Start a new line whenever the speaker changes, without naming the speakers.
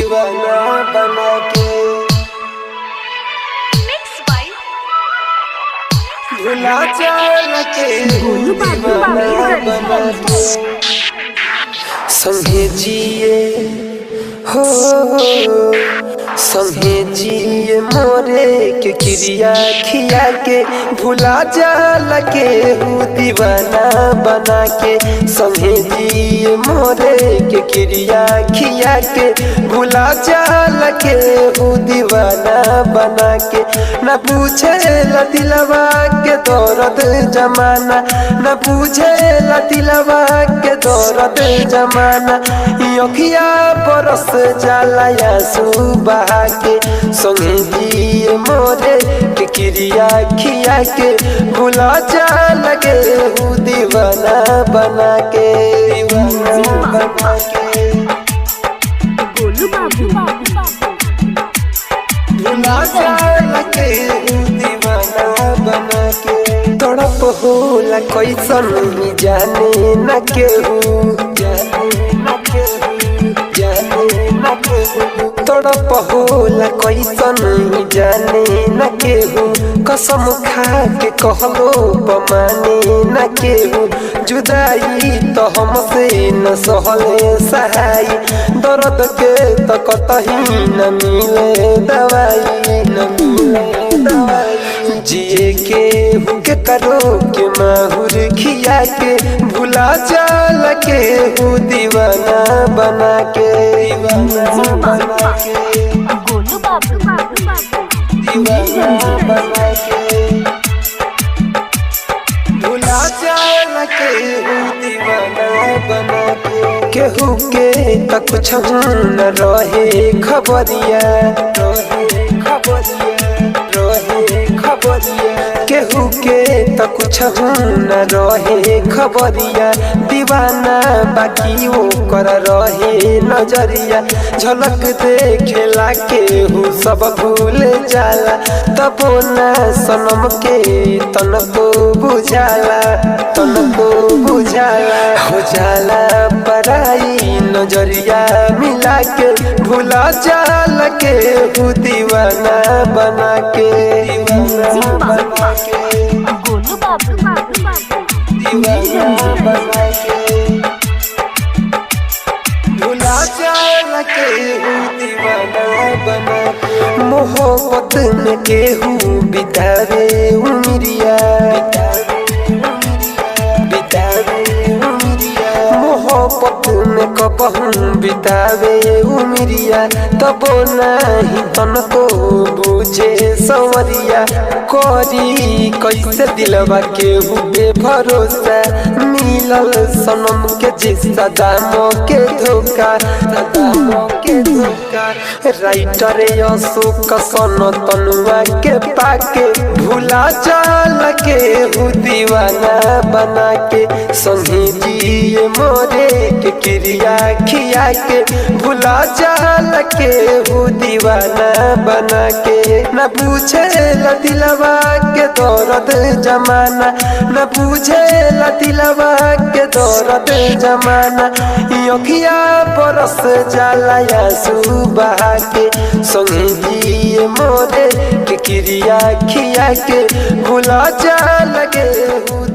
दीवाना बना के भुला चल के दीवाना बना के संगे जिए हो संगे जिए मोरे के क्रिया खिया के भुला जाला के हूँ दीवाना बना के संगे जिए मोरे के क्रिया खिया के भुला जाला के हूँ दीवाना बना के न पूछे दिलवा के दौरत जमाना न पूछे दिलवा के दौरत जमाना अखिया बरस जाला आंसू बहा के संगे जिए मोरे के क्रिया खिया के भुला जा लगे हूँ दीवाना बना के दीवाना बना के भुला जा लगे हूँ दीवाना बना के तड़प होला कैसन जाने न केहू तड़प होला कैसन जाने न केहू कसम खा के कहलो बमाने न केहू जुदाई तो हमसे न सहले सहाय दर्द के तो कतही न मिले दवाई न मिले दवाई जिए के हुके करो के माहुर खिया के भुला चल के हूँ दीवाना बना के दीवाना बना के दीवाना बना के भुला चल के हूँ दीवाना बना के केहू के त कुछ न रहे खबरिया केहू के त कुछ न रहे खबरिया दीवाना बाकी वो कर रहे नजरिया झलक देखेला केहू सब भूल जाला तबो ना सनम के तनको बुझाला हो जाला पराई नजरिया मिला के भुला जाला के हूँ दीवाना बना के दीवाना बना के दीवाना बना के भुला जाला के हूँ दीवाना बना के मोहब्बत में केहू बितावे उमरिया मोहब्बत में कबहू बितावे उमरिया तबो नहीं तनको बुझे संवरिया करी कैसे दिलवा के हुए भरोसा मिलल सनम के जिस्सा दामों के धोखा राइटर अशोक सन तनुआ के पाके भुला चल के हूँ दीवाना बना के संगे जिए मोरे के क्रिया खिया के भुला चल के हूँ दीवाना बना के न पूछे दिलवा के दौरत जमाना न पूछे दिलवा के दौरत जमाना अखिया बरस जाला आंसू बहा के संगे जिए मोरे के क्रिया खिया के भुला जा लगे हूँ